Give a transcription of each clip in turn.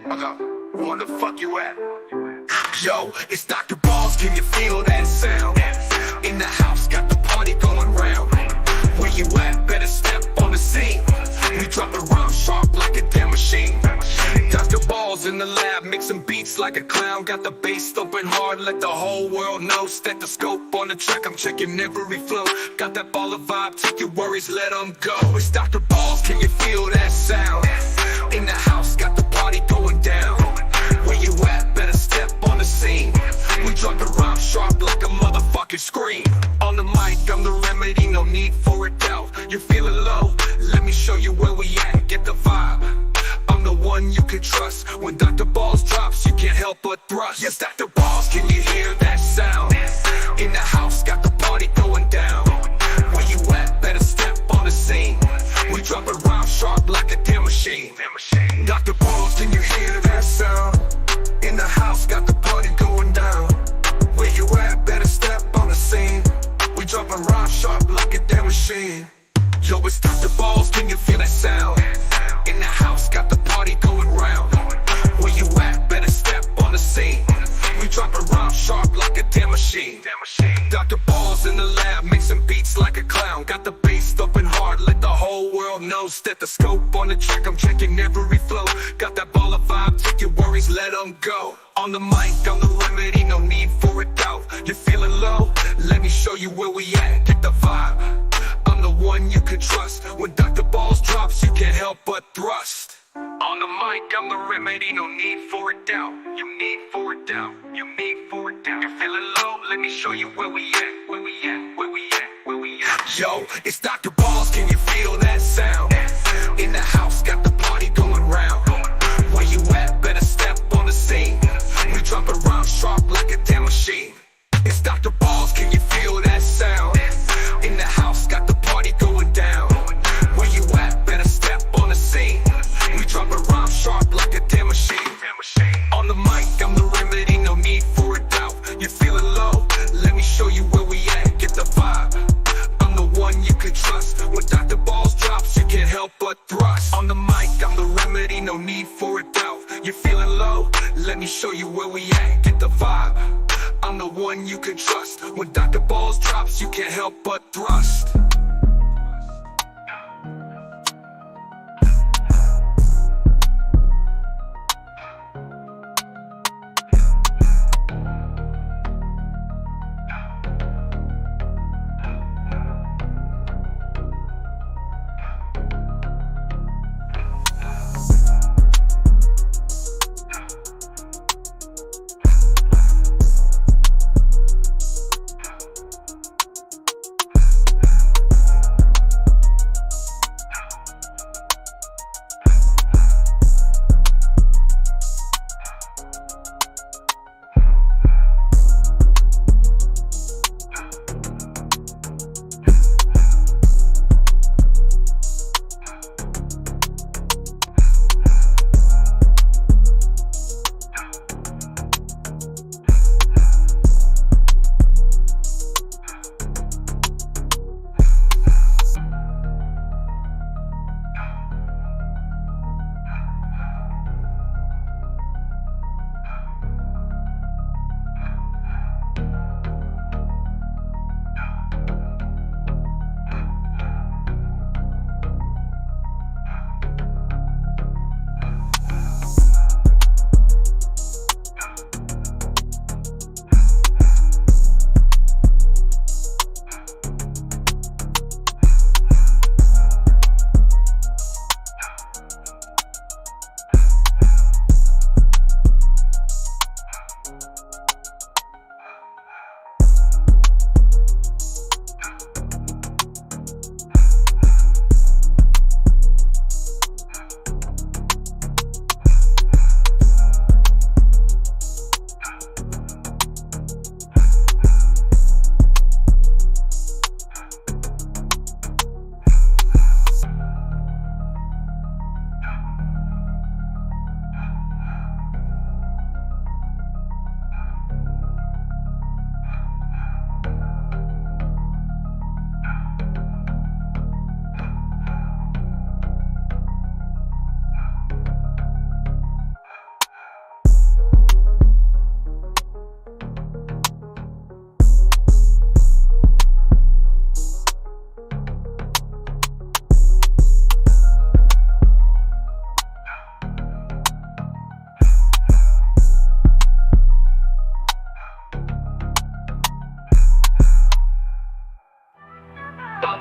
Where the fuck you at? Yo, it's Dr. Balls, can you feel that sound? In the house, got the party going round. Where you at? Better step on the scene. We drop the rhyme sharp like a damn machine. Dr. Balls in the lab, mixing beats like a clown. Got the bass thumping hard, let the whole world know. Stethoscope on the track, I'm checking every flow. Got that baller vibe, take your worries, let them go. It's Dr. Balls, can you feel that sound? In the house, got the party going down. Where you at? Better step on the scene. We drop the rhyme sharp like a motherfucking scream. On the mic, I'm the remedy, no need for a doubt. You're feeling low? Let me show you where we at, get the vibe. I'm the one you can trust. When Dr. Balls drops, you can't help but thrust. Yes, Dr. Balls, can you hear that sound? In the house, got the party going down. Where you at? Better step on the scene. We drop a rhyme sharp like a damn machine. Dr. Balls, can you hear that sound? In the house, got the party going down. Where you at? Better step on the scene. We drop a rhyme sharp like a damn machine. Yo, it's Dr. Balls, can you feel that sound? In the house, got the party going round. Where you at? Better step on the scene. We drop a rhyme sharp like a damn machine. Dr. Balls in the lab, mixing beats like a clown. Got the bass thumping hard, let the whole world know. Stethoscope on the track, I'm checking every flow. Got that baller vibe, take your worries, let them go. On the mic, I'm the remedy, no need for a doubt. You're feeling low? Let me show you where we at, get the vibe. I'm the one you can trust. When Dr. Balls drops, you can't help but thrust. On the mic, I'm the remedy, no need for a doubt. You need for a doubt, you need for a doubt. You're feeling low? Let me show you where we at, where we at, where we at, where we at. Yo, it's Dr. Balls, can you feel that sound? In the house, got the party going round. Where you at? Better step on the scene. We drop a rhyme sharp like a damn machine. It's Dr. Balls, can you feel that sound? In the house, got the party going down. Where you at? Better step on the scene. We drop a rhyme sharp like a damn machine. On the mic, I'm the remedy, no need for a doubt. You're feeling low? Let me show you where we at, get the vibe. I'm the one you can trust. When Dr. Balls drops, you can't help but thrust. On the mic, I'm the remedy, no need for a doubt. You're feeling low? Let me show you where we at, get the vibe. I'm the one you can trust. When Dr. Balls drops, you can't help but thrust.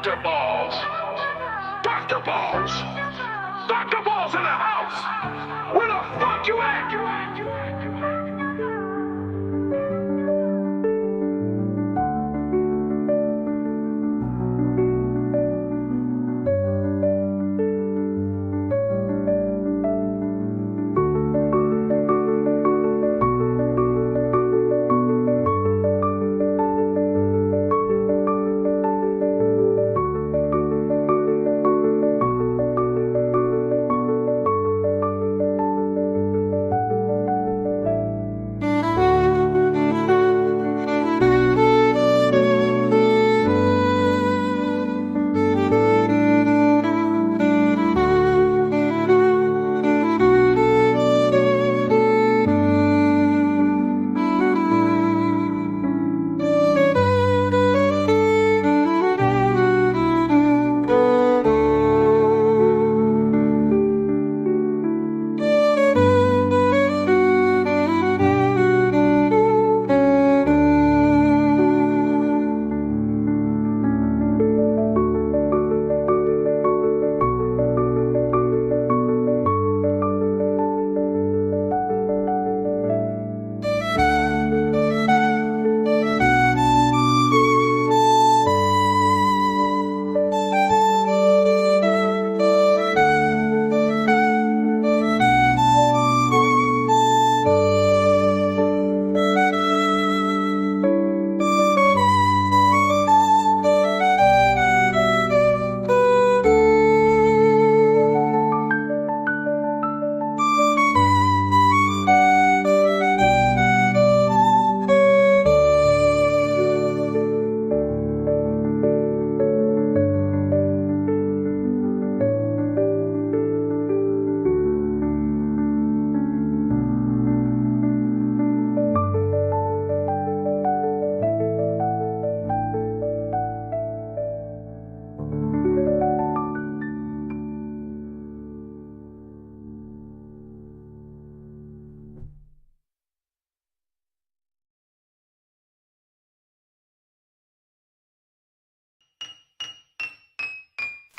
Dr. Balls. Dr. Balls. Dr. Balls in the house. Where the fuck you at?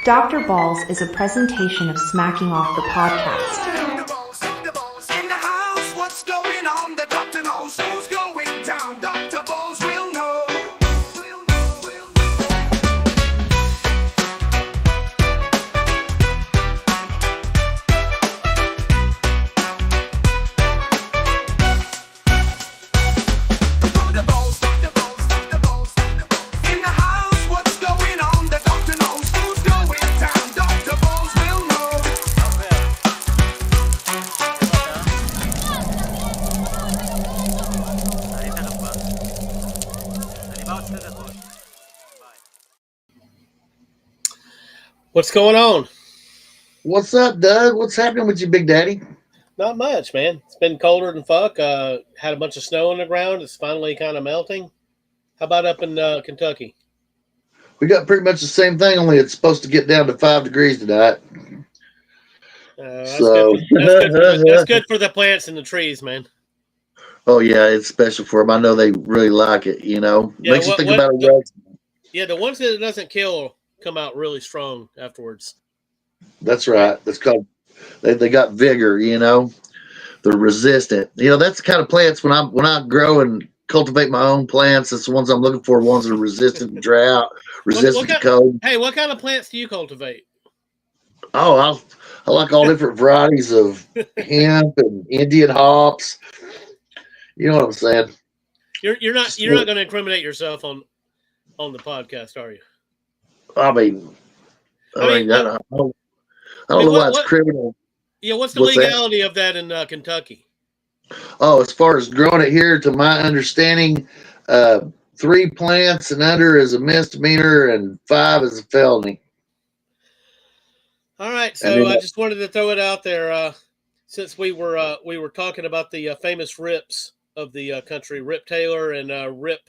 Dr. Balls is a presentation of Smacking Off the Podcast. Dr. Balls in the house. What's going on? The doctor knows who's going down. Dr. Balls will know. Dr. Balls, Dr. Balls, Dr. Balls, Dr. Balls in the house. What's going on? The doctor knows who's going down. Dr. Balls will know. What's going on? What's up, Doug? What's happening with you, Big Daddy? Not much, man. It's been colder than fuck. Had a bunch of snow on the ground. It's finally kind of melting. How about up in Kentucky? We got pretty much the same thing, only it's supposed to get down to 5 degrees tonight. That's, So- that's good for the plants and the trees, man. Oh, yeah, it's special for them. I know they really like it, you know. Yeah, Makes you what- think what- about it. Well. Yeah, the ones that it doesn't kill come out really strong afterwards. That's right. That's called, they got vigor, you know. They're resistant. You know, that's the kind of plants when I grow and cultivate my own plants, that's the ones I'm looking for, ones that are resistant to drought, resistant to cold. Hey, what kind of plants do you cultivate? Oh, I like all different varieties of hemp and Indian hops. You know what I'm saying? You're not going to incriminate yourself on the podcast, are you? I mean, I don't know why it's criminal. Yeah, what's the What's that? legality of that in Kentucky? Oh, as far as growing it here, to my understanding, 3 plants and under is a misdemeanor and 5 is a felony. All right, And so then- I just wanted to throw it out there since we were talking about the famous rips of the country, Rip Taylor and Rip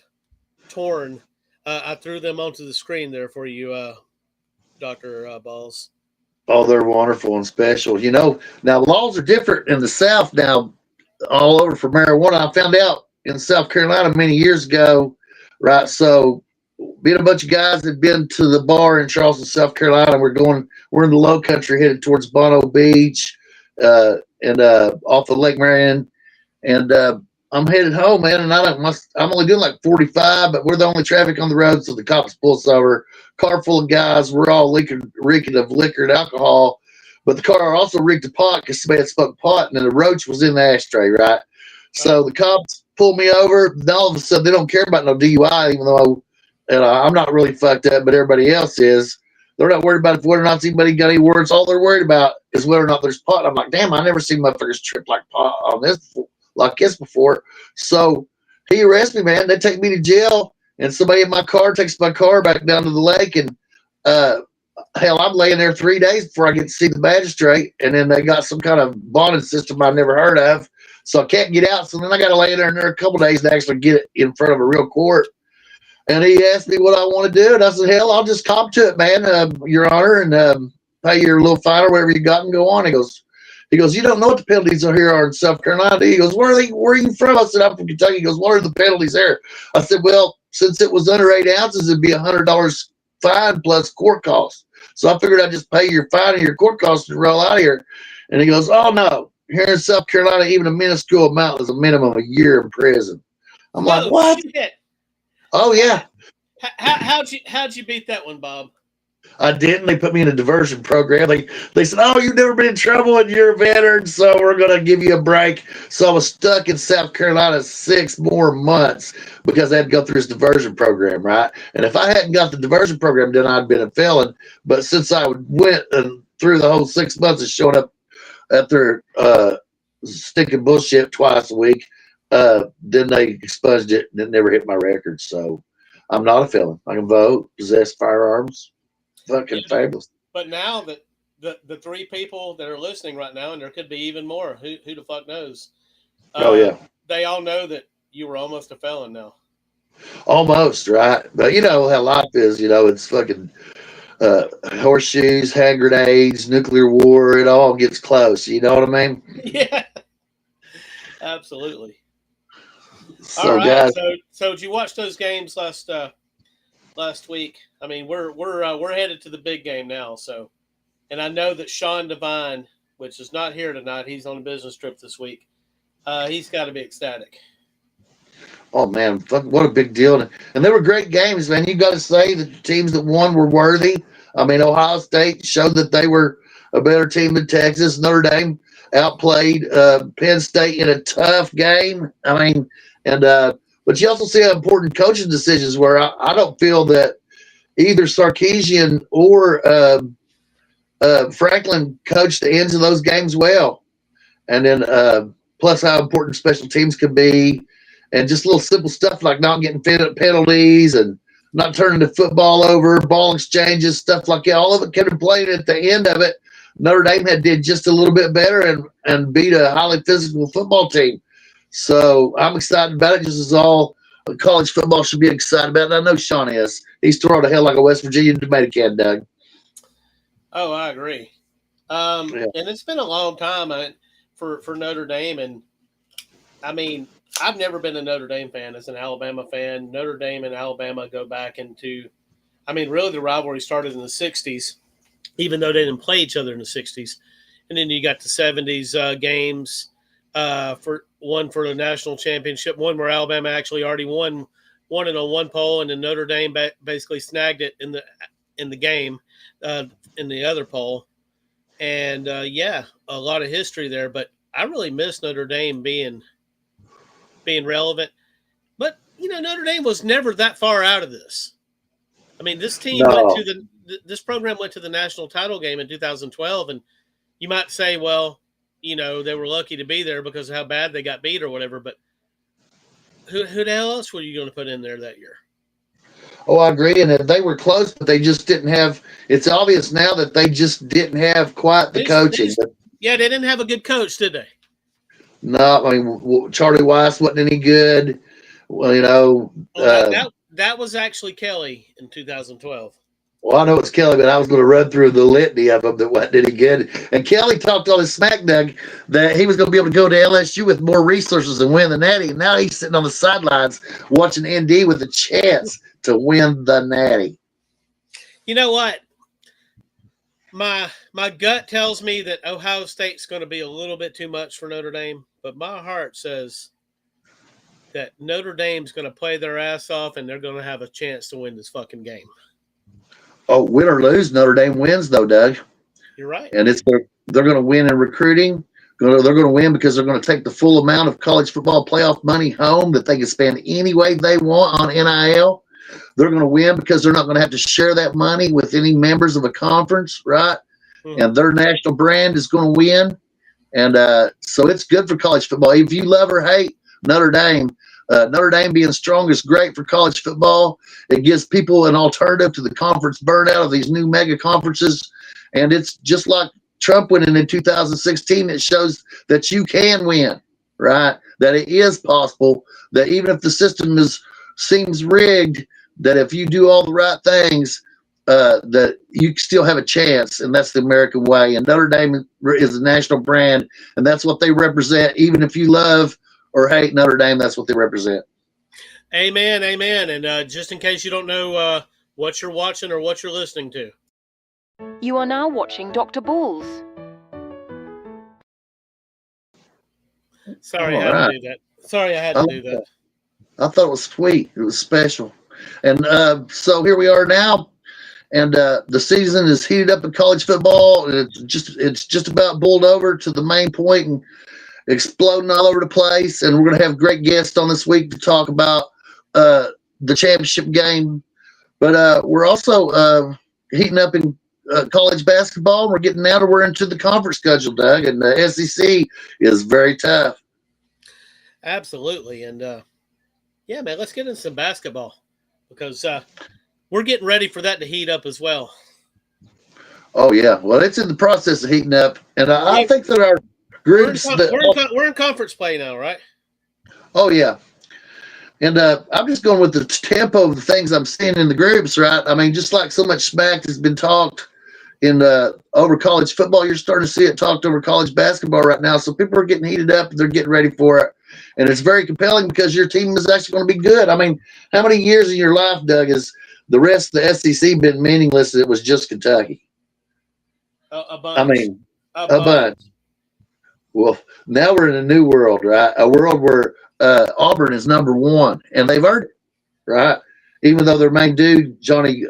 Torn. I threw them onto the screen there for you, Dr. Balls. Oh, they're wonderful and special. You know, now laws are different in the South now, all over for marijuana. I found out in South Carolina many years ago, right? So me and a bunch of guys had been to the bar in Charleston, South Carolina. We're in the low country headed towards Bono Beach, and off of Lake Marion. And I'm headed home, man. And I'm only doing like 45, but we're the only traffic on the road. So the cops pull us over. Car full of guys. We're all reeking of liquor and alcohol. But the car also reeked of pot because somebody had smoked pot, and then the roach was in the ashtray, right? So the cops pull me over. And all of a sudden, they don't care about no DUI, even though I'm not really fucked up, but everybody else is. They're not worried about whether or not anybody got any words. All they're worried about is whether or not there's pot. I'm like, damn, I never seen motherfuckers trip like pot on this before. So he arrests me, man. They take me to jail, and somebody in my car takes my car back down to the lake, and hell, I'm laying there 3 days before I get to see the magistrate, and then they got some kind of bonding system I never heard of, so I can't get out. So then I got to lay there in there a couple days to actually get it in front of a real court. And he asked me what I want to do, and I said, hell, I'll just cop to it, man, Your Honor, and pay your little fine or whatever you got and go on. He goes, you don't know what the penalties are here in South Carolina. He goes, where are you from? I said, I'm from Kentucky. He goes, what are the penalties there? I said, well, since it was under 8 ounces, it'd be $100 fine plus court costs. So I figured I'd just pay your fine and your court costs and roll out of here. And he goes, oh, no. Here in South Carolina, even a minuscule amount is a minimum of a year in prison. I'm like, what? Shit. Oh, yeah. How'd you beat that one, Bob? I didn't. They put me in a diversion program. They said, oh, you've never been in trouble and you're a veteran, so we're going to give you a break. So I was stuck in South Carolina 6 more months because I had to go through this diversion program, right? And if I hadn't got the diversion program, then I'd been a felon. But since I went and through the whole 6 months of showing up after stinking bullshit twice a week, then they expunged it and it never hit my record. So I'm not a felon. I can vote, possess firearms. Fucking fabulous. But now that the 3 people that are listening right now, and there could be even more, who the fuck knows? Oh, yeah. They all know that you were almost a felon now. Almost, right? But you know how life is, it's fucking horseshoes, hand grenades, nuclear war, it all gets close. You know what I mean? Yeah. Absolutely. So, all right. guys, So did you watch those games last week? I mean, we're headed to the big game now. So, and I know that Sean Devine, which is not here tonight, he's on a business trip this week. He's got to be ecstatic. oh man, what a big deal! And they were great games, man. You got to say that the teams that won were worthy. I mean, Ohio State showed that they were a better team than Texas. Notre Dame outplayed Penn State in a tough game. I mean, but you also see how important coaching decisions were. I don't feel that either Sarkisian or Franklin coached the ends of those games well. And then plus how important special teams can be, and just little simple stuff like not getting penalties and not turning the football over, ball exchanges, stuff like that. All of it kept playing at the end of it. Notre Dame did just a little bit better and beat a highly physical football team. So I'm excited about it, just as all college football should be excited about it. I know Sean is. He's throwing the hell like a West Virginia tomato can, Doug. Oh, I agree. And it's been a long time for Notre Dame. And, I mean, I've never been a Notre Dame fan as an Alabama fan. Notre Dame and Alabama go back into – I mean, really the rivalry started in the 60s, even though they didn't play each other in the 60s. And then you got the 70s games for the national championship, one where Alabama actually already won it on one poll, and then Notre Dame basically snagged it in the game in the other poll. And, a lot of history there. But I really miss Notre Dame being relevant. But, Notre Dame was never that far out of this. I mean, this team this program went to the national title game in 2012, and you might say, well, they were lucky to be there because of how bad they got beat or whatever, but who the hell else were you going to put in there that year? Oh, I agree. And they were close, but they just didn't have – it's obvious now that they just didn't have quite the coaching. They didn't have a good coach, did they? No, I mean, Charlie Weiss wasn't any good. Well, that was actually Kelly in 2012. Well, I know it's Kelly, but I was going to run through the litany of them that wasn't any good. And Kelly talked all his smack, Doug, that he was going to be able to go to LSU with more resources and win the Natty. And now he's sitting on the sidelines watching ND with a chance to win the Natty. You know what? My gut tells me that Ohio State's going to be a little bit too much for Notre Dame, but my heart says that Notre Dame's going to play their ass off and they're going to have a chance to win this fucking game. Oh, win or lose, Notre Dame wins, though, Doug. You're right. And they're going to win in recruiting. They're going to win because they're going to take the full amount of college football playoff money home that they can spend any way they want on NIL. They're going to win because they're not going to have to share that money with any members of a conference, right? Mm-hmm. And their national brand is going to win. And so it's good for college football. If you love or hate Notre Dame being strong is great for college football. It gives people an alternative to the conference burnout of these new mega conferences. And it's just like Trump winning in 2016. It shows that you can win, right? That it is possible, that even if the system seems rigged, that if you do all the right things, that you still have a chance. And that's the American way. And Notre Dame is a national brand, and that's what they represent. Even if you love or hate Notre Dame, that's what they represent. Amen, amen. And just in case you don't know what you're watching or what you're listening to. You are now watching Dr. Balls. Sorry, I had to do that. Sorry, I had to do that. I thought it was sweet. It was special. And so here we are now. And the season is heated up in college football. And it's just about bowled over to the main point and exploding all over the place. And we're going to have great guests on this week to talk about the championship game. But we're also heating up in college basketball. We're getting now to we're into the conference schedule, Doug, and the SEC is very tough. Absolutely. And yeah, man, let's get into some basketball because we're getting ready for that to heat up as well. Oh, yeah. Well, it's in the process of heating up. And I think that our groups we're in conference play now, right? Oh, yeah. And I'm just going with the tempo of the things I'm seeing in the groups, right? I mean, just like so much smack has been talked in over college football, you're starting to see it talked over college basketball right now. So people are getting heated up and they're getting ready for it. And it's very compelling because your team is actually going to be good. I mean, how many years in your life, Doug, has the rest of the SEC been meaningless? It was just Kentucky. A bunch. I mean, a bunch. Well, now we're in a new world, right? A world where Auburn is number one, and they've earned it, right? Even though their main dude, Johnny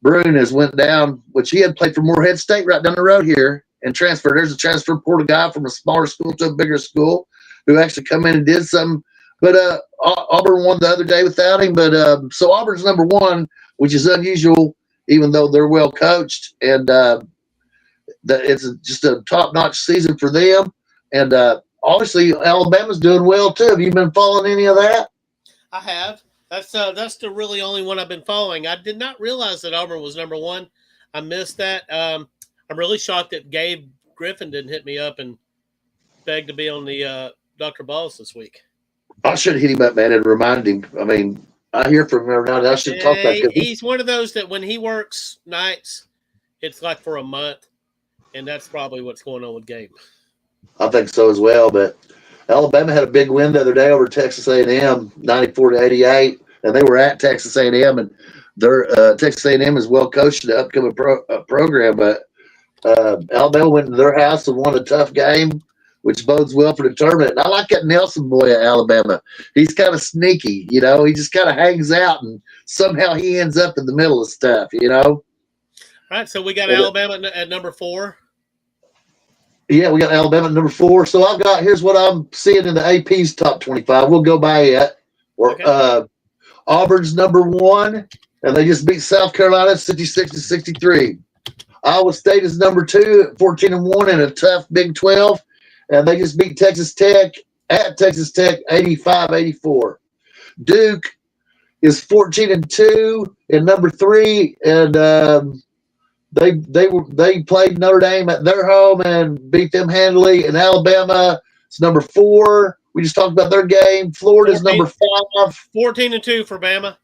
Brune, has went down, which he had played for Morehead State right down the road here and transferred. There's a transfer portal guy from a smaller school to a bigger school who actually come in and did something. But Auburn won the other day without him. But so Auburn's number one, which is unusual, even though they're well coached. And it's just a top-notch season for them. And obviously, Alabama's doing well, too. Have you been following any of that? I have. That's the really only one I've been following. I did not realize that Auburn was number one. I missed that. I'm really shocked that Gabe Griffin didn't hit me up and beg to be on the Dr. Balls this week. I should hit him up, man, and remind him. I mean, I hear from him every now and then. I should talk about it. He's one of those that when he works nights, it's like for a month, and that's probably what's going on with Gabe. I think so as well. But Alabama had a big win the other day over Texas A&M, 94-88, and they were at Texas A&M, and their Texas A&M is well coached in the upcoming program. But Alabama went to their house and won a tough game, which bodes well for the tournament. And I like that Nelson boy at Alabama. He's kind of sneaky, you know. He just kind of hangs out, and somehow he ends up in the middle of stuff, you know. All right, so we got Alabama at number 4. Yeah, we got Alabama at number 4. So here's what I'm seeing in the AP's top 25. We'll go by it. Okay. Auburn's number 1, and they just beat South Carolina 66-63. Iowa State is number 2 at 14-1 in a tough Big 12. And they just beat Texas Tech at Texas Tech 85-84. Duke is 14-2 in number 3, and they played Notre Dame at their home and beat them handily. And Alabama is number 4. We just talked about their game. Florida's number 5. 14-2 for Bama.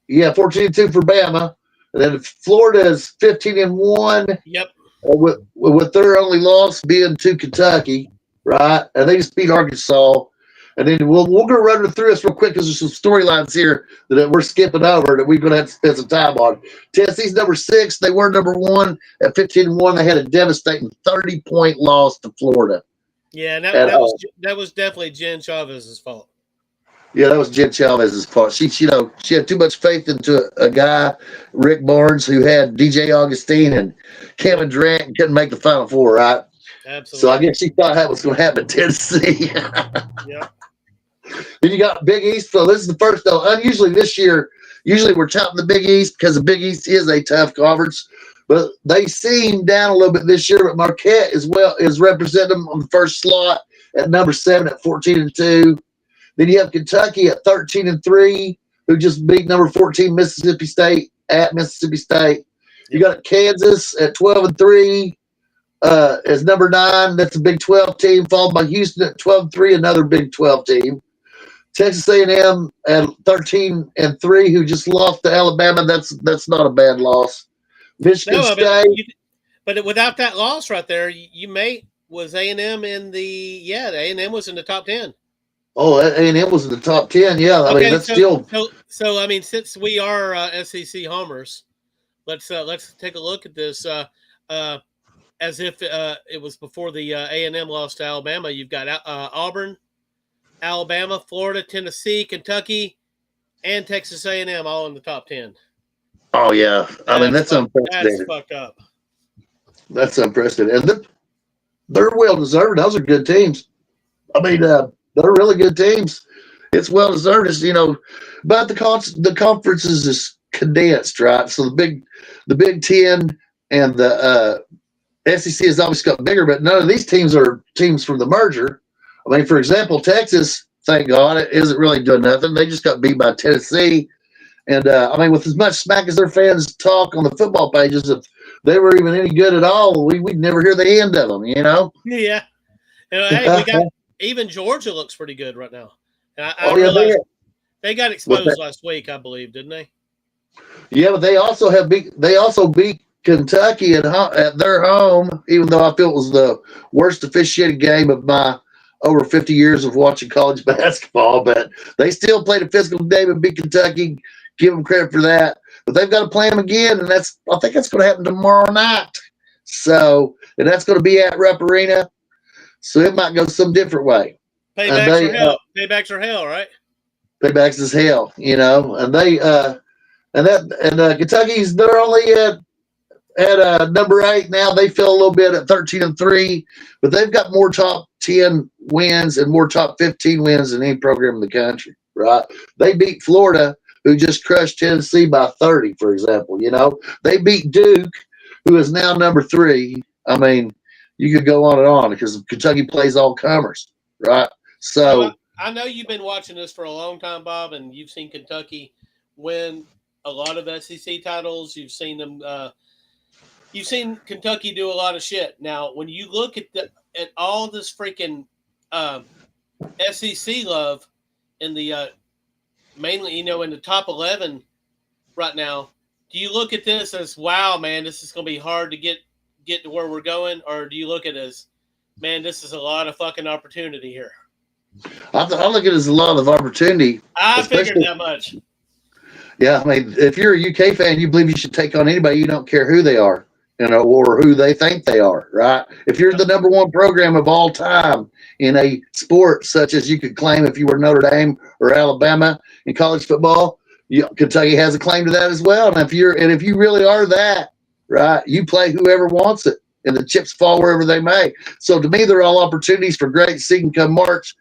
Yeah, 14-2 for Bama. And then Florida is 15-1. Yep. With their only loss being to Kentucky, right? And they just beat Arkansas. And then we'll go run through this real quick because there's some storylines here that we're skipping over that we're going to have to spend some time on. Tennessee's number 6. They were number 1 at 15-1. They had a devastating 30-point loss to Florida. Yeah, and that was definitely Jen Chavez's fault. Yeah, that was Jen Chavez's fault. She had too much faith into a guy, Rick Barnes, who had DJ Augustine and Kevin Durant and couldn't make the Final Four, right? Absolutely. So I guess she thought that was going to happen in Tennessee. Yeah. Then you got Big East. So this is the first, though. Unusually this year, usually we're chopping the Big East because the Big East is a tough conference. But they seem down a little bit this year. But Marquette is representing them on the first slot at number 7 at 14-2. Then you have Kentucky at 13-3, who just beat number 14 Mississippi State at Mississippi State. You got Kansas at 12-3 as number 9. That's a Big 12 team, followed by Houston at 12-3, another Big 12 team. Texas A&M at 13-3, who just lost to Alabama. That's not a bad loss. Michigan State. But without that loss right there, was A&M in the A&M was in the top 10. Oh, A&M was in the top 10. Yeah, I mean that's still. So I mean, since we are SEC homers, let's take a look at this as if it was before the A&M lost to Alabama. You've got Auburn, Alabama, Florida, Tennessee, Kentucky, and Texas A&M all in the top 10. Oh yeah, I mean that's unprecedented. That's fucked up. That's unprecedented, and they're well deserved. Those are good teams. I mean, they're really good teams. It's well deserved. It's, but the conferences is condensed, right? So the Big 10 and the SEC has obviously got bigger, but none of these teams are teams from the merger. I mean, for example, Texas, thank God, it isn't really doing nothing. They just got beat by Tennessee. And, I mean, with as much smack as their fans talk on the football pages, if they were even any good at all, we'd never hear the end of them, Yeah. Hey, we got even Georgia looks pretty good right now. And I realized they got exposed last week, I believe, didn't they? Yeah, but they also beat Kentucky at their home, even though I feel it was the worst officiated game of my over 50 years of watching college basketball. But they still played a physical game and beat Kentucky. Give them credit for that. But they've got to play them again, and I think that's going to happen tomorrow night. So, and that's going to be at Rupp Arena. So it might go some different way. Paybacks are hell. Paybacks are hell, right? Paybacks is hell, and they and Kentucky's they're only at number 8 now. They fell a little bit at 13-3, but they've got more top 10 wins and more top 15 wins than any program in the country, right? They beat Florida, who just crushed Tennessee by 30, for example. They beat Duke, who is now number 3. I mean, you could go on and on because Kentucky plays all comers, right? So well, I know you've been watching this for a long time, Bob, and you've seen Kentucky win a lot of SEC titles. You've seen them. You've seen Kentucky do a lot of shit. Now, when you look at all this freaking SEC love in the mainly, in the top 11 right now, do you look at this as, wow, man, this is going to be hard to get to where we're going? Or do you look at it as, man, this is a lot of fucking opportunity here? I look at it as a lot of opportunity. I figured that much. Yeah, I mean, if you're a UK fan, you believe you should take on anybody. You don't care who they are, or who they think they are, right? If you're the number 1 program of all time in a sport such as you could claim if you were Notre Dame or Alabama in college football, Kentucky has a claim to that as well. And if you really are that, right, you play whoever wants it, and the chips fall wherever they may. So to me, they're all opportunities for great seeding come March.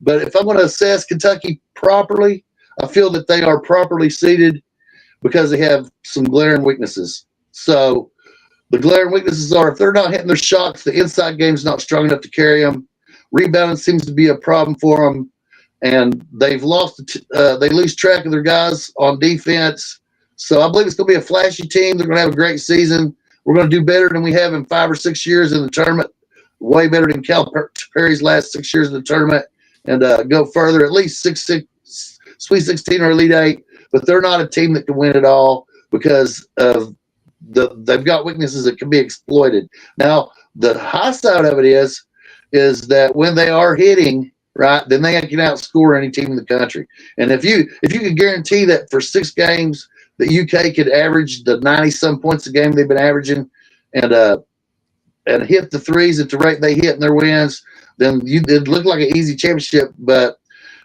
But if I'm going to assess Kentucky properly, I feel that they are properly seeded because they have some glaring weaknesses. So the glaring weaknesses are, if they're not hitting their shots, the inside game's not strong enough to carry them. Rebounding seems to be a problem for them, and they've they lose track of their guys on defense. So I believe it's going to be a flashy team. They're going to have a great season. We're going to do better than we have in 5 or 6 years in the tournament. Way better than Calipari's last 6 years in the tournament, and go further, at least Sweet 16 or Elite 8. But they're not a team that can win it all. because of they've got weaknesses that can be exploited. Now, the high side of it is that when they are hitting, right, then they can outscore any team in the country. And if you could guarantee that for 6 games, the UK could average the 90-some points a game they've been averaging, and hit the threes at the rate they hit in their wins, then it'd look like an easy championship. But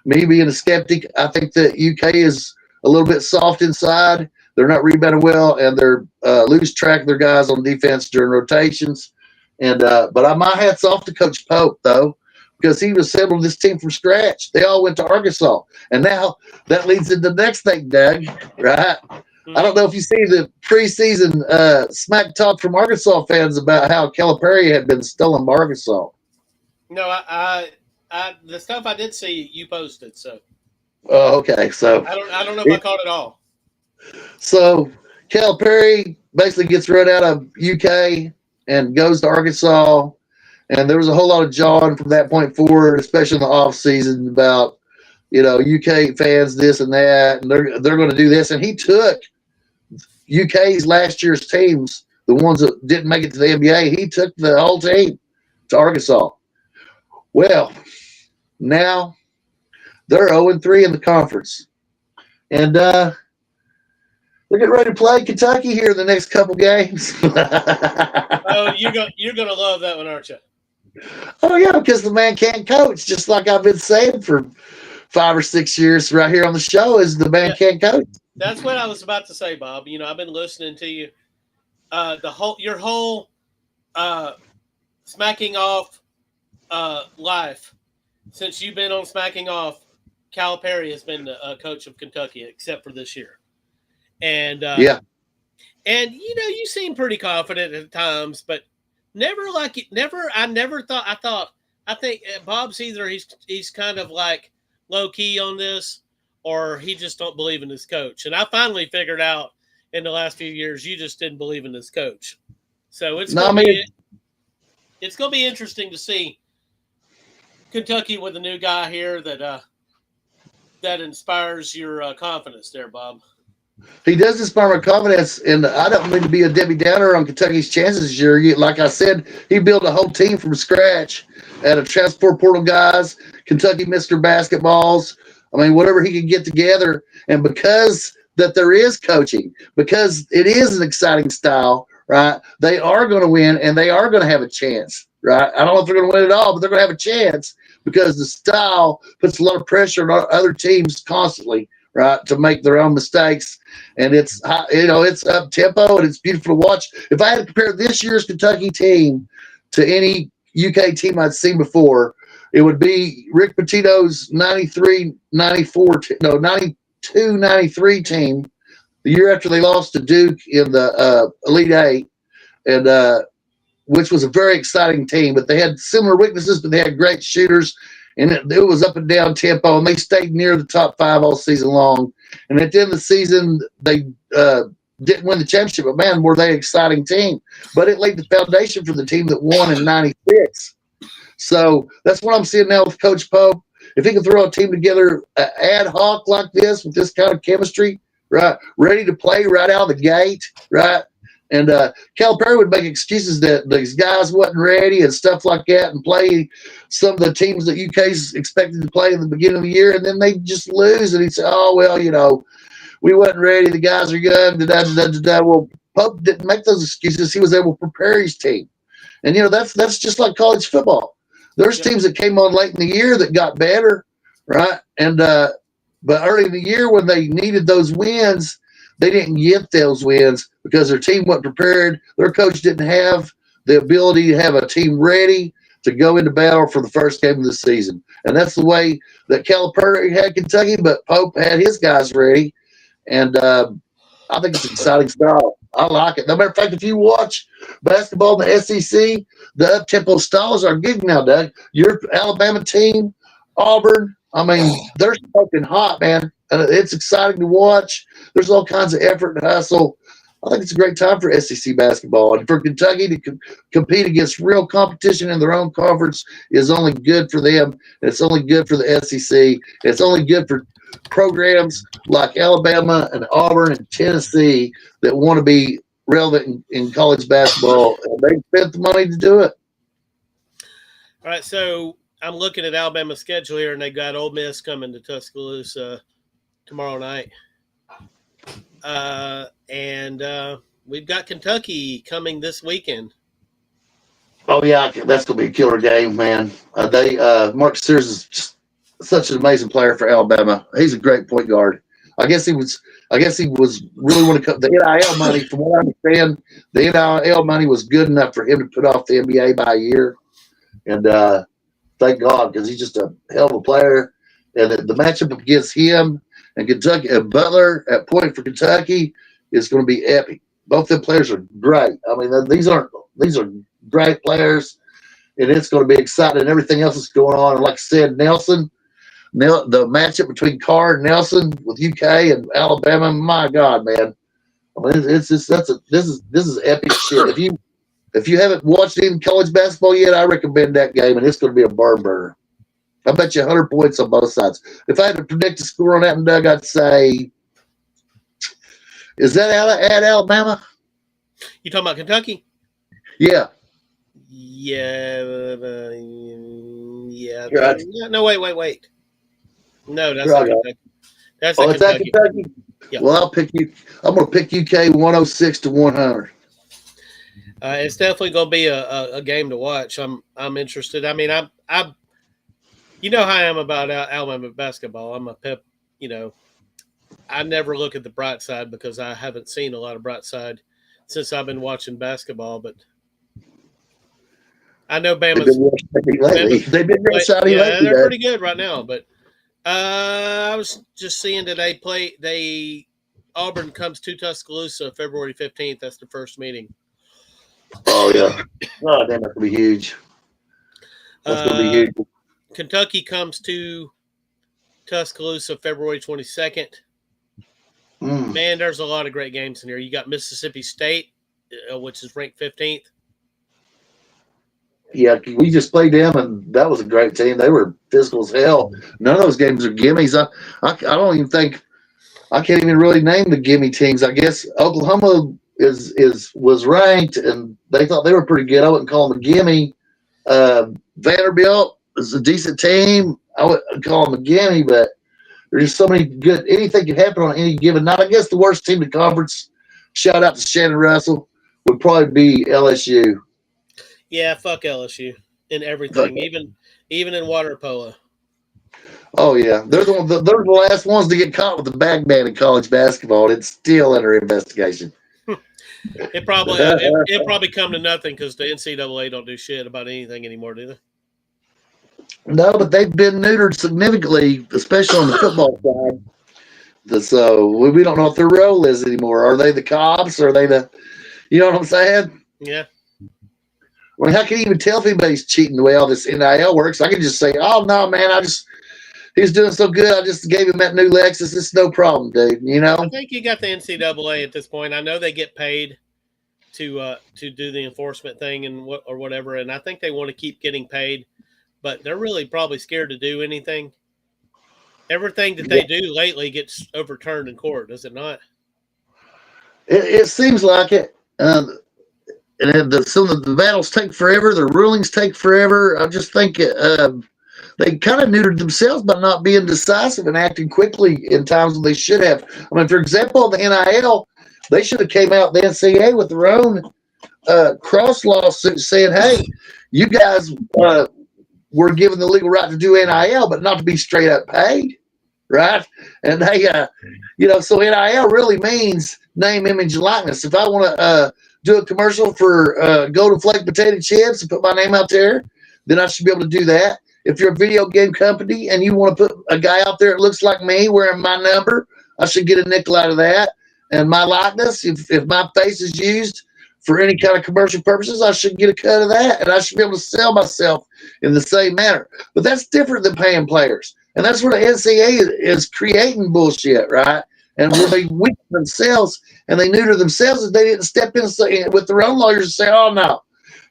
me being a skeptic, I think that UK is a little bit soft inside. They're not rebounding well, and they're lose track of their guys on defense during rotations. And but my hat's off to Coach Pope, though, because he assembled this team from scratch. They all went to Arkansas. And now that leads into the next thing, Doug, right? I don't know if you see the preseason smack talk from Arkansas fans about how Calipari had been stolen by Arkansas. No, I the stuff I did see you posted. So. Oh, okay. So I don't know if I caught it all. So Calipari basically gets run out of UK and goes to Arkansas, and there was a whole lot of jawing from that point forward, especially in the off season about UK fans this and that, and they're going to do this. And he took UK's last year's teams, the ones that didn't make it to the NBA. He took the whole team to Arkansas. Well, now they're 0-3 in the conference, and they're getting ready to play Kentucky here in the next couple games. Oh, you're gonna love that one, aren't you? Oh yeah, because the man can't coach, just like I've been saying for 5 or 6 years right here on the show. Is the man can't coach? That's what I was about to say, Bob. I've been listening to you. Your whole smacking off life since you've been on smacking off. Calipari has been the coach of Kentucky, except for this year. And yeah, and you seem pretty confident at times, but never like it. I think Bob's either he's kind of like low key on this, or he just don't believe in his coach. And I finally figured out in the last few years you just didn't believe in this coach. So it's gonna be interesting to see Kentucky with a new guy here that inspires your confidence there, Bob. He does inspire my confidence, and I don't mean to be a Debbie Downer on Kentucky's chances this year. Like I said, he built a whole team from scratch out of transfer portal guys, Kentucky Mr. Basketballs. I mean, whatever he can get together. And because that there is coaching, because it is an exciting style, right, they are going to win, and they are going to have a chance, right? I don't know if they're going to win it all, but they're going to have a chance because the style puts a lot of pressure on other teams constantly, right, to make their own mistakes. And it's up tempo, and it's beautiful to watch. If I had to compare this year's Kentucky team to any UK team I'd seen before, it would be Rick Pitino's 92-93 team, the year after they lost to Duke in the Elite Eight, and which was a very exciting team. But they had similar weaknesses, but they had great shooters. And it was up and down tempo, and they stayed near the top 5 all season long. And at the end of the season, they didn't win the championship, but man, were they an exciting team. But it laid the foundation for the team that won in 96. So that's what I'm seeing now with Coach Pope. If he can throw a team together ad hoc like this with this kind of chemistry, right, ready to play right out of the gate, right, and Calipari would make excuses that these guys wasn't ready and stuff like that, and play some of the teams that UK's expected to play in the beginning of the year, and then they just lose. And he'd say, "Oh well, we wasn't ready. The guys are young." Well, Pope didn't make those excuses. He was able to prepare his team, and that's just like college football. There's teams that came on late in the year that got better, right? And but early in the year when they needed those wins, they didn't get those wins because their team wasn't prepared. Their coach didn't have the ability to have a team ready to go into battle for the first game of the season. And that's the way that Calipari had Kentucky, but Pope had his guys ready. And I think it's an exciting style. I like it. No matter of fact, if you watch basketball in the SEC, the up-tempo styles are good now, Doug. Your Alabama team, Auburn, I mean, they're smoking hot, man. And it's exciting to watch. There's all kinds of effort and hustle. I think it's a great time for SEC basketball. And for Kentucky to compete against real competition in their own conference is only good for them. It's only good for the SEC. It's only good for programs like Alabama and Auburn and Tennessee that want to be relevant in college basketball. And they spent the money to do it. All right, so I'm looking at Alabama's schedule here, and they got Ole Miss coming to Tuscaloosa tomorrow night. And we've got Kentucky coming this weekend. Oh yeah, that's gonna be a killer game, man. Mark Sears is just such an amazing player for Alabama. He's a great point guard. I guess he was really want to cut the NIL money. From what I understand, the NIL money was good enough for him to put off the NBA by a year. And thank God, because he's just a hell of a player. And the matchup against him and Kentucky and Butler at point for Kentucky is going to be epic. Both them players are great. I mean, these are great players, and it's going to be exciting. And everything else is going on. And like I said, the matchup between Carr and Nelson with UK and Alabama, my God, man! I mean, this is epic shit. If you haven't watched any college basketball yet, I recommend that game, and it's going to be a barn burner. I bet you 100 points on both sides. If I had to predict the score on that one, Doug, I'd say, is that at Alabama? You talking about Kentucky? Yeah. Yeah. Right. No, wait. No, that's Right. not Kentucky. That's Oh, not is that Kentucky. Kentucky? Yeah. Well, I'm going to pick UK 106-100. It's definitely going to be a game to watch. I'm interested. I mean, I'm you know how I am about Alabama basketball. I'm a pep. You know, I never look at the bright side because I haven't seen a lot of bright side since I've been watching basketball. But I know Bama's. They've been real shoddy lately. They're pretty good right now. But I was just seeing today Auburn comes to Tuscaloosa February 15th. That's the first meeting. Oh yeah. Oh damn, that's gonna be huge. That's gonna be huge. Kentucky comes to Tuscaloosa February 22nd. Man, there's a lot of great games in here. You got Mississippi State, which is ranked 15th. Yeah, we just played them, and that was a great team. They were physical as hell. None of those games are gimmies. I don't even think I can't even really name the gimme teams. I guess Oklahoma was ranked, and they thought they were pretty good. I wouldn't call them a gimme. Vanderbilt is a decent team. I wouldn't call them a gimme, but there's just so many good. Anything can happen on any given night. I guess the worst team in the conference, shout out to Shannon Russell, would probably be LSU. Yeah, fuck LSU in everything, even in water polo. Oh yeah, they're the last ones to get caught with the bag ban in college basketball. And it's still under investigation. It probably come to nothing because the NCAA don't do shit about anything anymore, do they? No, but they've been neutered significantly, especially on the football side. So we don't know what their role is anymore. Are they the cops? Or are they the, you know what I'm saying? Yeah. I mean, how can you even tell if anybody's cheating the way all this NIL works? I can just say, oh no, man, he's doing so good. I just gave him that new Lexus. It's no problem, dude. You know. I think you got the NCAA at this point. I know they get paid to do the enforcement thing and whatever, and I think they want to keep getting paid, but they're really probably scared to do anything. Everything that they do lately gets overturned in court, does it not? It seems like it. And some of the battles take forever. The rulings take forever. I just think they kind of neutered themselves by not being decisive and acting quickly in times when they should have. I mean, for example, the NIL, they should have came out, the NCAA, with their own cross lawsuit saying, hey, you guys were given the legal right to do NIL, but not to be straight up paid, right? And they, so NIL really means name, image, and likeness. If I want to do a commercial for Golden Flake potato chips and put my name out there, then I should be able to do that. If you're a video game company and you want to put a guy out there that looks like me wearing my number, I should get a nickel out of that. And my likeness, if my face is used for any kind of commercial purposes, I should get a cut of that. And I should be able to sell myself in the same manner. But that's different than paying players. And that's where the NCAA is creating bullshit, right? And where they weaken themselves and they neuter themselves if they didn't step in with their own lawyers and say, oh, no,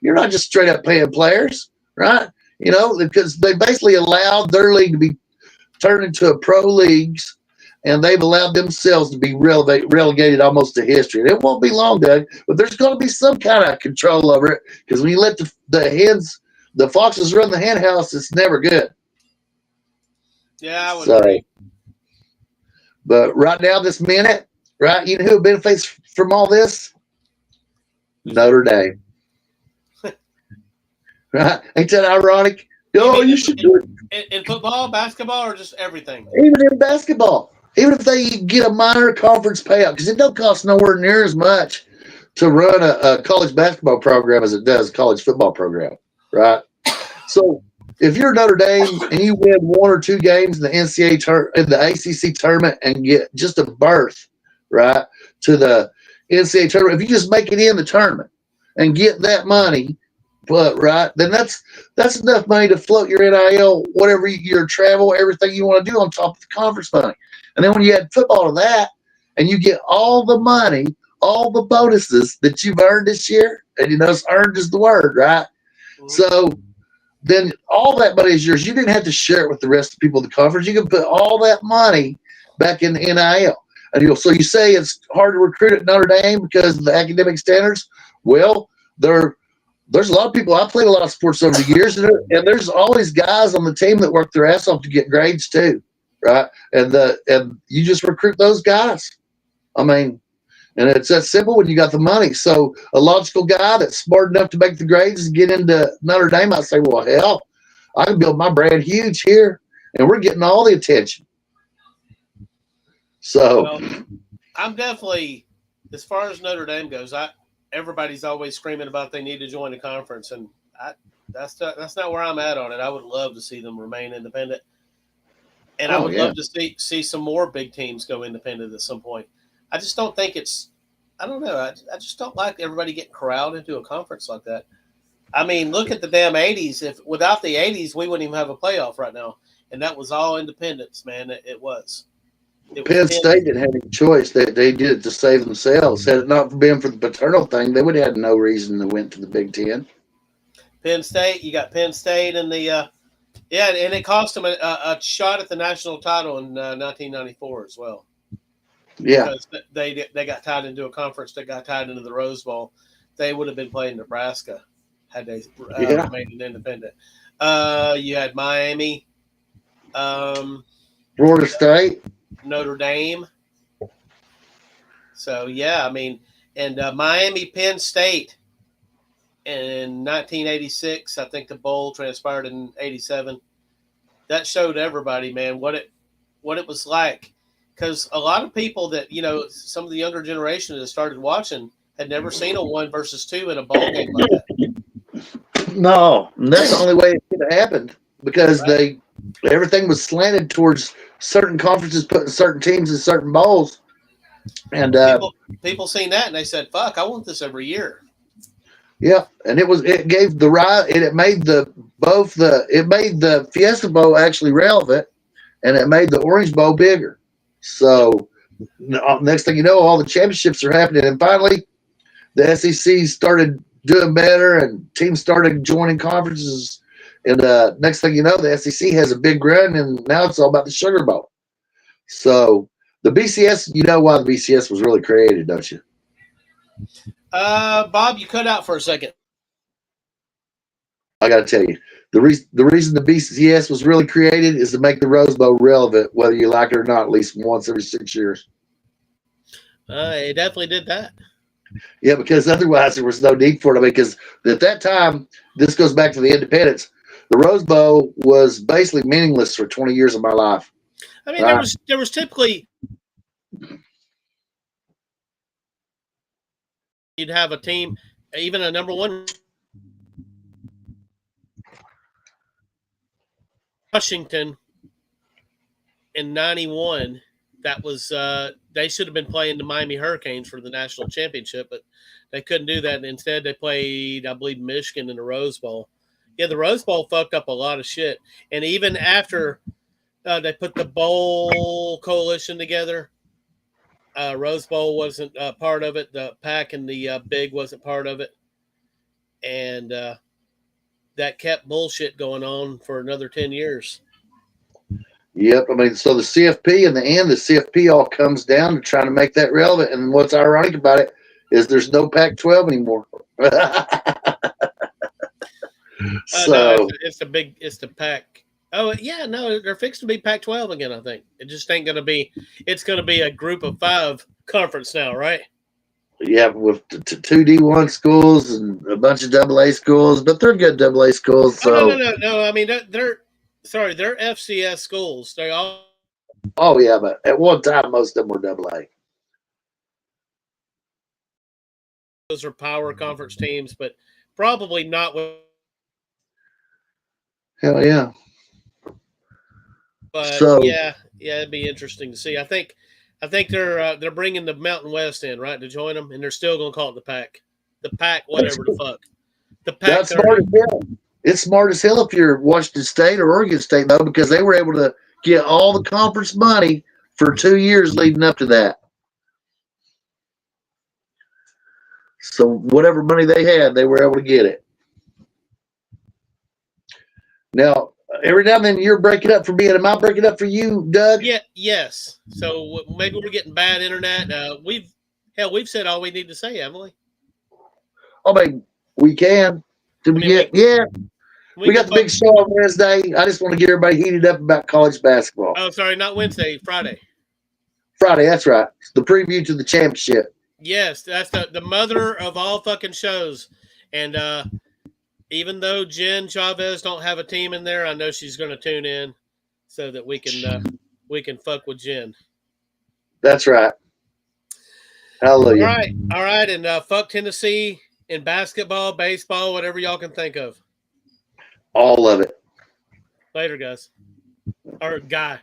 you're not just straight up paying players, right? Because they basically allowed their league to be turned into a pro leagues, and they've allowed themselves to be relegated almost to history. And it won't be long, Doug, but there's going to be some kind of control over it, because when you let the foxes run the hen house, it's never good. Yeah, I would agree. But right now, this minute, right, you know who benefits from all this? Notre Dame. Right? Ain't that ironic? Oh, you should do it. In football, basketball, or just everything? Even in basketball. Even if they get a minor conference payout, because it don't cost nowhere near as much to run a college basketball program as it does a college football program, right? So if you're Notre Dame and you win one or two games in the in the ACC tournament and get just a berth, right, to the NCAA tournament, if you just make it in the tournament and get that money, but right, then that's enough money to float your NIL, whatever your travel, everything you want to do on top of the conference money. And then when you add football to that, and you get all the money, all the bonuses that you've earned this year, and you know, earned is the word, right? Mm-hmm. So then all that money is yours. You didn't have to share it with the rest of the people in the conference. You can put all that money back in the NIL. And so you say it's hard to recruit at Notre Dame because of the academic standards. Well, there's a lot of people. I played a lot of sports over the years, and there's always guys on the team that work their ass off to get grades too, right? And you just recruit those guys. I mean, and it's that simple when you got the money. So a logical guy that's smart enough to make the grades and get into Notre Dame, I say, well, hell, I can build my brand huge here, and we're getting all the attention. So well, I'm definitely, as far as Notre Dame goes, everybody's always screaming about they need to join the conference, and that's not where I'm at on it. I would love to see them remain independent, and I would love to see some more big teams go independent at some point. I just don't think I don't know. I just don't like everybody getting corralled into a conference like that. I mean, look at the damn 80s. If without the 80s, we wouldn't even have a playoff right now, and that was all independence, man. It was. Penn State didn't have any choice. They did it to save themselves. Had it not been for the paternal thing, they would have had no reason to went to the Big Ten. Penn State, you got Penn State and and it cost them a shot at the national title in 1994 as well. Yeah, because they got tied into a conference that got tied into the Rose Bowl. They would have been playing Nebraska had they remained independent. You had Miami, Florida State, Notre Dame. So, yeah, I mean, and Miami, Penn State in 1986, I think the bowl transpired in 87. That showed everybody, man, what it was like. Because a lot of people that, you know, some of the younger generation that started watching had never seen a 1-2 in a ball game like that. No, and that's the only way it could have happened, because everything was slanted towards certain conferences putting certain teams in certain bowls, and people seen that and they said, "Fuck, I want this every year." Yeah, and it made the Fiesta Bowl actually relevant, and it made the Orange Bowl bigger. So next thing you know, all the championships are happening, and finally, the SEC started doing better, and teams started joining conferences. And next thing you know, the SEC has a big run, and now it's all about the Sugar Bowl. So the BCS, you know why the BCS was really created, don't you? Bob, you cut out for a second. I got to tell you, the reason the BCS was really created is to make the Rose Bowl relevant, whether you like it or not, at least once every 6 years. It definitely did that. Yeah, because otherwise there was no need for it. I mean, because at that time, this goes back to the independence. The Rose Bowl was basically meaningless for 20 years of my life. I mean, there was typically you'd have a team, even a number one. Washington in 91, that was they should have been playing the Miami Hurricanes for the national championship, but they couldn't do that. Instead, they played, I believe, Michigan in the Rose Bowl. Yeah, the Rose Bowl fucked up a lot of shit. And even after they put the bowl coalition together, Rose Bowl wasn't part of it. The PAC and the Big wasn't part of it. And that kept bullshit going on for another 10 years. Yep. I mean, so the CFP in the end, the CFP all comes down to trying to make that relevant. And what's ironic about it is there's no Pac-12 anymore. So No, it's the Pac. Oh yeah, no, they're fixed to be Pac-12 again. I think it just ain't gonna be. It's gonna be a Group of 5 conference now, right? yeah, with two D1 schools and a bunch of AA schools, but they're good AA schools. Oh So, no. I mean, they're sorry, they're FCS schools. They all oh yeah, but at one time most of them were AA. those are power conference teams, but probably not with. Hell yeah. But So yeah, it'd be interesting to see. I think they're bringing the Mountain West in, right, to join them, and they're still gonna call it the Pac, whatever the fuck, the Pac. that's smart as hell. It's smart as hell if you're Washington State or Oregon State though, because they were able to get all the conference money for 2 years leading up to that. So whatever money they had, they were able to get it. Now, every now and then you're breaking up for me, and am I breaking up for you, Doug? Yeah, yes. So maybe we're getting bad internet. We've said all we need to say, haven't we? I mean, we can. Did we get? Yeah, we got the big show on Wednesday. I just want to get everybody heated up about college basketball. Oh, sorry, not Wednesday, Friday. Friday, that's right. The preview to the championship. Yes, that's the mother of all fucking shows. And even though Jen Chavez don't have a team in there, I know she's going to tune in so that we can fuck with Jen. That's right. Hallelujah. All right, and fuck Tennessee in basketball, baseball, whatever y'all can think of. All of it. Later, guys. Or guy.